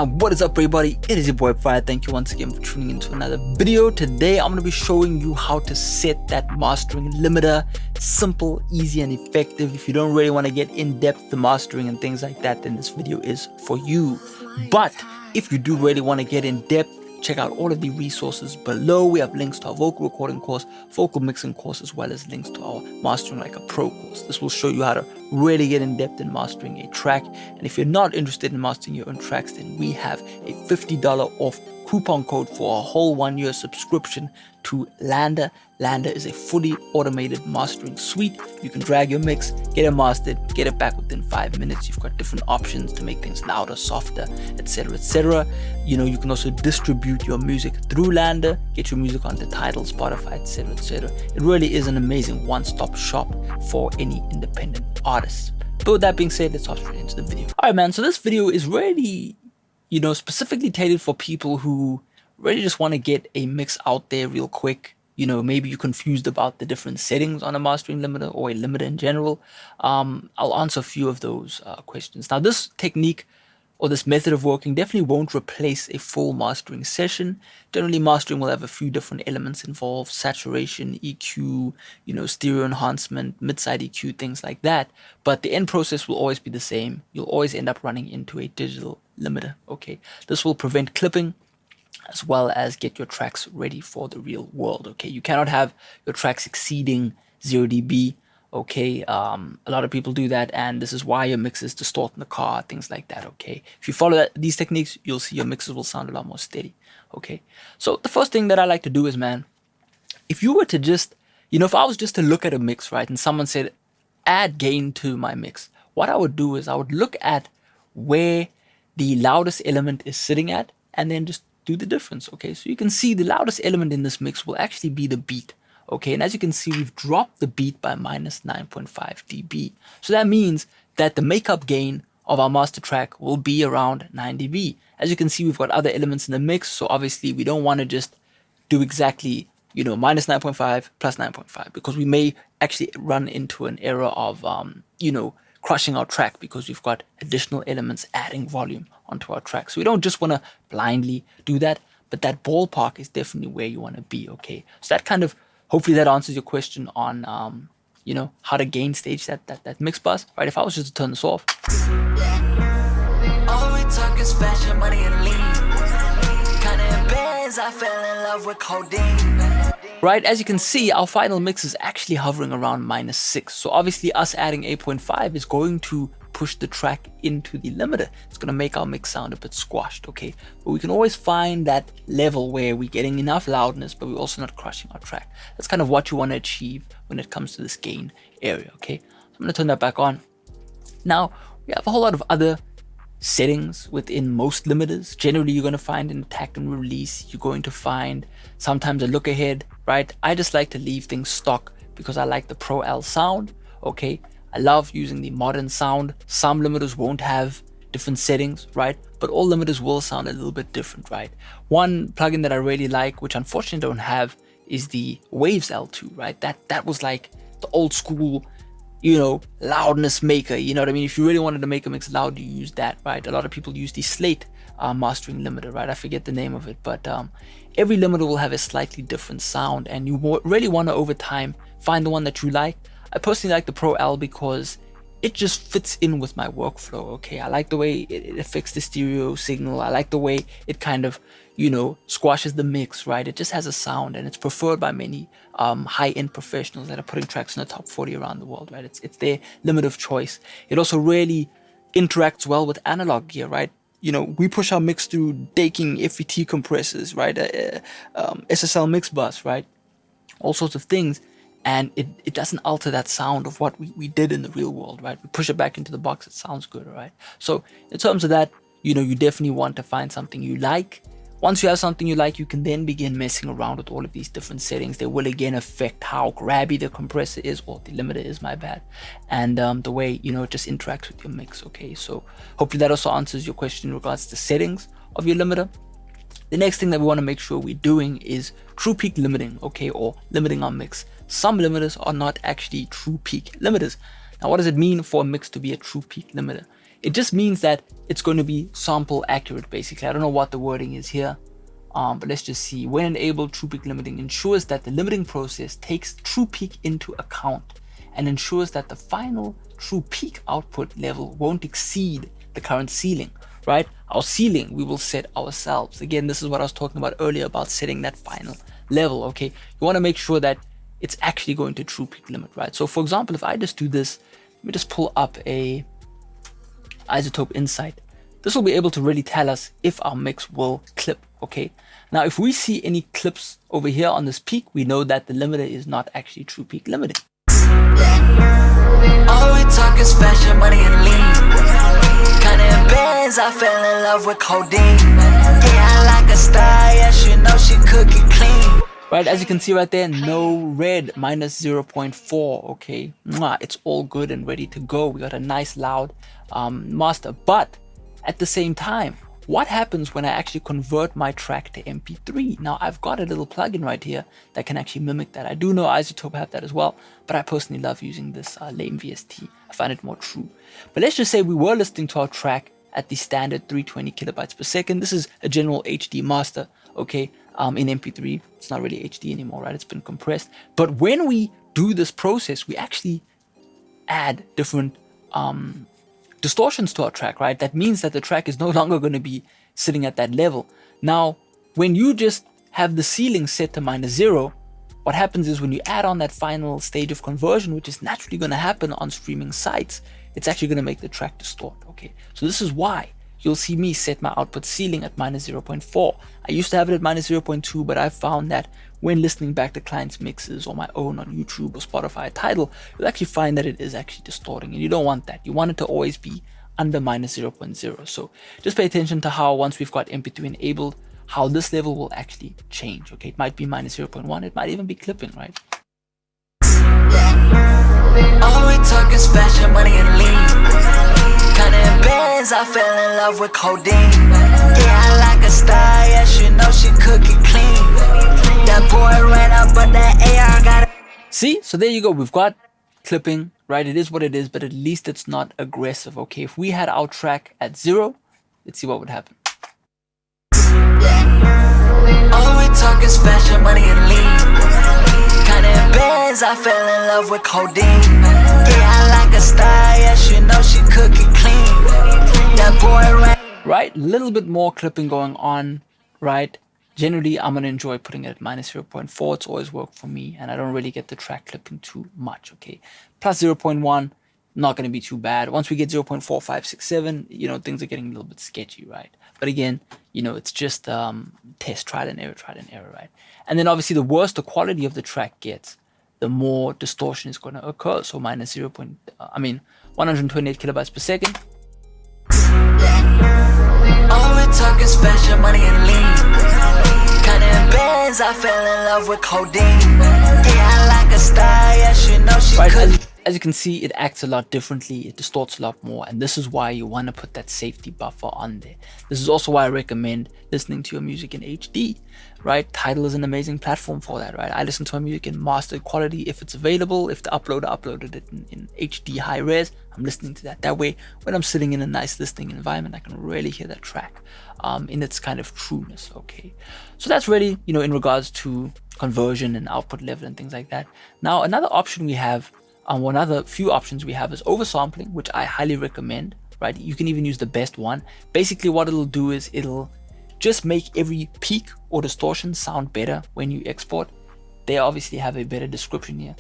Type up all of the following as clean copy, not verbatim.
What is up, everybody? It is your boy Farai. Thank you once again for tuning into another video. Today I'm going to be showing you how to set that mastering limiter. Simple, easy, and effective. If you don't really want to get in depth to mastering and things like that, then this video is for you. But if you do really want to get in depth, check out all of the resources below. We have links to our vocal recording course, vocal mixing course, as well as links to our Mastering Like a Pro course. This will show you how to really get in depth in mastering a track. And if you're not interested in mastering your own tracks, then we have a $50 off coupon code for a whole 1-year subscription to LANDR. LANDR is a fully automated mastering suite. You can drag your mix, get it mastered, get it back within 5 minutes. You've got different options to make things louder, softer, etc., etc. You know, you can also distribute your music through LANDR, get your music onto Tidal, Spotify, etc., etc. It really is an amazing one-stop shop for any independent artist. But with that being said, let's hop straight into the video. All right, man. So this video is really, you know, specifically tailored for people who really just want to get a mix out there real quick. You know, maybe you're confused about the different settings on a mastering limiter or a limiter in general. I'll answer a few of those questions. Now, this technique or this method of working definitely won't replace a full mastering session. Generally, mastering will have a few different elements involved: saturation, EQ, you know, stereo enhancement, mid-side EQ, things like that. But the end process will always be the same. You'll always end up running into a digital limiter, okay? This will prevent clipping, as well as get your tracks ready for the real world, okay? You cannot have your tracks exceeding 0 dB, okay? A lot of people do that, and this is why your mixes distort in the car, things like that, okay? If you follow these techniques, you'll see your mixes will sound a lot more steady, okay? So the first thing that I like to do is, man, if you were to just, you know, if I was just to look at a mix, right, and someone said, add gain to my mix, what I would do is I would look at where the loudest element is sitting at, and then just do the difference, okay? So you can see the loudest element in this mix will actually be the beat, okay? And as you can see, we've dropped the beat by minus 9.5 dB. So that means that the makeup gain of our master track will be around 9 dB. As you can see, we've got other elements in the mix, so obviously we don't want to just do exactly, you know, minus 9.5 plus 9.5, because we may actually run into an error of, you know, crushing our track because we've got additional elements adding volume onto our track. So we don't just want to blindly do that, but that ballpark is definitely where you want to be, okay? So that kind of, hopefully that answers your question on, you know, how to gain stage that mix bus, right? If I was just to turn this off. All we talk is fashion, money, and lean. Kinda embarrassed, I fell in love with codeine. Right, as you can see, our final mix is actually hovering around -6. So obviously us adding 8.5 is going to push the track into the limiter. It's going to make our mix sound a bit squashed, okay? But we can always find that level where we're getting enough loudness, but we're also not crushing our track. That's kind of what you want to achieve when it comes to this gain area, okay? So I'm going to turn that back on. Now, we have a whole lot of other settings within most limiters. Generally, you're going to find an attack and release. You're going to find sometimes a look ahead, right? I just like to leave things stock because I like the Pro L sound, okay? I love using the modern sound. Some limiters won't have different settings, right? But all limiters will sound a little bit different, right? One plugin that I really like, which unfortunately don't have, is the Waves L2, right? That was like the old school, you know, loudness maker, you know what I mean? If you really wanted to make a mix loud, you use that, right? A lot of people use the Slate mastering limiter, right? I forget the name of it, but every limiter will have a slightly different sound, and you really want to, over time, find the one that you like. I personally like the Pro L because it just fits in with my workflow, okay? I like the way it affects the stereo signal. I like the way it kind of, you know, squashes the mix, right? It just has a sound, and it's preferred by many high-end professionals that are putting tracks in the top 40 around the world, right? It's their limit of choice. It also really interacts well with analog gear, right? You know, we push our mix through Daking FET compressors, right? SSL mix bus, right? All sorts of things. And it doesn't alter that sound of what we did in the real world, right? We push it back into the box, it sounds good, right? So in terms of that, you know, you definitely want to find something you like. Once you have something you like, you can then begin messing around with all of these different settings. They will again affect how grabby the compressor is, or the limiter is, my bad. And the way, you know, it just interacts with your mix, okay? So hopefully that also answers your question in regards to settings of your limiter. The next thing that we want to make sure we're doing is true peak limiting, okay, or limiting our mix. Some limiters are not actually true peak limiters. Now, what does it mean for a mix to be a true peak limiter? It just means that it's going to be sample accurate, basically. I don't know what the wording is here, but let's just see. When enabled, true peak limiting ensures that the limiting process takes true peak into account and ensures that the final true peak output level won't exceed the current ceiling, right? Our ceiling we will set ourselves. Again, this is what I was talking about earlier about setting that final level, okay? You want to make sure that it's actually going to true peak limit, right? So for example, if I just do this, let me just pull up a isotope insight. This will be able to really tell us if our mix will clip, okay? Now, if we see any clips over here on this peak, we know that the limiter is not actually true peak limiting. All we talk is fashion, money, and lean. Counting bands, I fell in love with codeine. Yeah, I like a star, yeah, she know she cook it clean. Right, as you can see right there, no red, minus 0.4, okay? Mwah, it's all good and ready to go. We got a nice loud master, but at the same time, what happens when I actually convert my track to MP3? Now, I've got a little plugin right here that can actually mimic that. I do know iZotope have that as well, but I personally love using this lame VST. I find it more true. But let's just say we were listening to our track at the standard 320 kilobytes per second. This is a general HD master, okay? In MP3, it's not really HD anymore, right? It's been compressed. But when we do this process, we actually add different distortions to our track, right? That means that the track is no longer going to be sitting at that level. Now, when you just have the ceiling set to -0, what happens is when you add on that final stage of conversion, which is naturally going to happen on streaming sites, it's actually going to make the track distort, okay? So this is why you'll see me set my output ceiling at -0.4. I used to have it at -0.2, but I found that when listening back to clients' mixes or my own on YouTube or Spotify or Tidal, you'll actually find that it is actually distorting, and you don't want that. You want it to always be under -0.0. So just pay attention to how, once we've got MP3 enabled, how this level will actually change, okay? It might be -0.1, it might even be clipping, right? All we talk is fashion, money, and lean. Counting bands, I fell in love with codeine. Yeah, I like a star, yeah, she know she cook it clean. That boy ran up, but that AR got it. See, so there you go. We've got clipping, right? It is what it is, but at least it's not aggressive, okay? If we had our track at 0, let's see what would happen. All we talk is fashion, money, and lean. Counting bands, I fell in love with codeine. Yeah, I like a star, yeah, she know she cook it clean. That boy ran. Right, a little bit more clipping going on, right? Generally, I'm gonna enjoy putting it at -0.4. It's always worked for me, and I don't really get the track clipping too much, okay? Plus 0.1, not gonna be too bad. Once we get 0.4, 5, 6, 7, you know, things are getting a little bit sketchy, right? But again, you know, it's just test, trial and error, right? And then obviously the worse the quality of the track gets, the more distortion is gonna occur. So -128 kilobytes per second. All we talk is fashion, money, and lean. Counting bands, I fell in love with codeine. Yeah, I like a star, yeah, she know she Right, cook. as you can see, it acts a lot differently, it distorts a lot more, and this is why you want to put that safety buffer on there. This is also why I recommend listening to your music in HD, right? Tidal is an amazing platform for that, right? I listen to my music in mastered quality if it's available. If the uploader uploaded it in HD high res, I'm listening to that. That way, when I'm sitting in a nice listening environment, I can really hear that track in its kind of trueness, okay? So that's really, you know, in regards to conversion and output level and things like that. Now, another option we have, one other few options we have is oversampling, which I highly recommend, right? You can even use the best one. Basically, what it'll do is it'll just make every peak or distortion sound better when you export. They obviously have a better description here.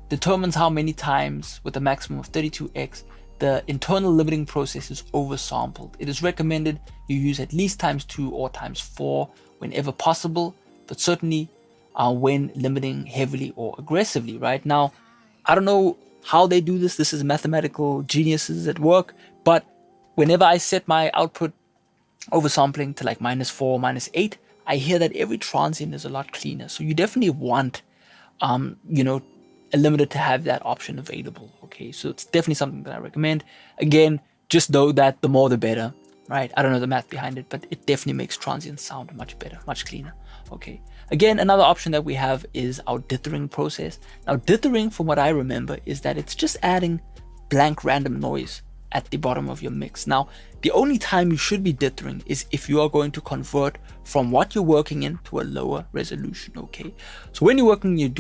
Determines how many times with a maximum of 32x the internal limiting process is oversampled. It is recommended you use at least ×2 or ×4 whenever possible, but certainly when limiting heavily or aggressively, right? Now, I don't know how they do this. This is mathematical geniuses at work, but whenever I set my output oversampling to like -4, -8, I hear that every transient is a lot cleaner. So you definitely want, you know, a limiter to have that option available, okay? So it's definitely something that I recommend. Again, just know that the more the better, right? I don't know the math behind it, but it definitely makes transients sound much better, much cleaner, okay? Again, another option that we have is our dithering process. Now, dithering, from what I remember, is that it's just adding blank random noise at the bottom of your mix. Now, the only time you should be dithering is if you are going to convert from what you're working in to a lower resolution, okay? So when you're working in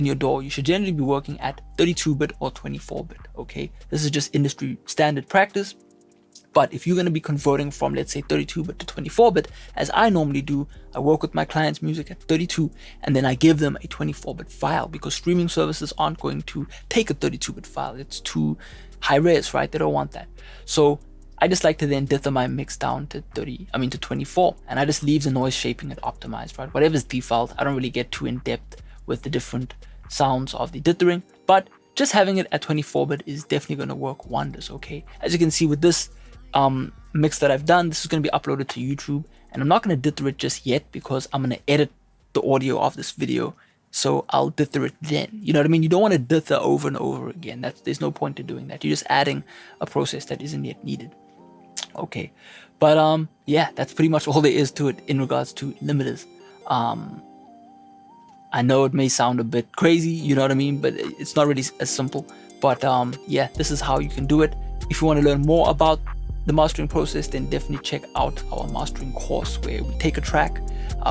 your DAW, you should generally be working at 32-bit or 24-bit, okay? This is just industry standard practice. But if you're going to be converting from, let's say, 32-bit to 24-bit, as I normally do, I work with my clients' music at 32, and then I give them a 24-bit file, because streaming services aren't going to take a 32-bit file. It's too high res, right? They don't want that. So I just like to then dither my mix down to 24, and I just leave the noise shaping it optimized, right? Whatever's default. I don't really get too in depth with the different sounds of the dithering, but just having it at 24-bit is definitely going to work wonders, okay? As you can see with this mix that I've done, this is going to be uploaded to YouTube, and I'm not going to dither it just yet because I'm going to edit the audio of this video, so I'll dither it then. You know what I mean? You don't want to dither over and over again. There's no point in doing that. You're just adding a process that isn't yet needed. Okay, but yeah, that's pretty much all there is to it in regards to limiters. I know it may sound a bit crazy, you know what I mean, but it's not really as simple. But yeah, this is how you can do it. If you want to learn more about the mastering process, then definitely check out our mastering course, where we take a track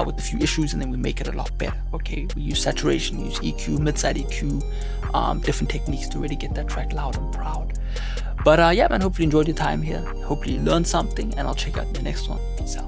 with a few issues and then we make it a lot better. Okay, we use saturation, we use EQ, mid-side EQ, different techniques to really get that track loud and proud. But yeah, man, hopefully you enjoyed your time here. Hopefully you learned something, and I'll check out the next one. Peace out.